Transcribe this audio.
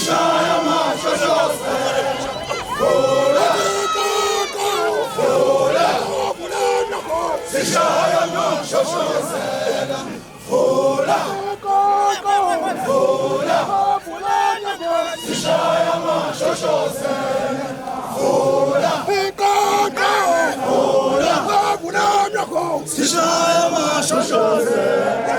sishaya mashoshozela. Vula, vula, sishaya mashoshozela. Vula, vula, sishaya mashoshozela. Vula, vula, sishaya mashoshozela.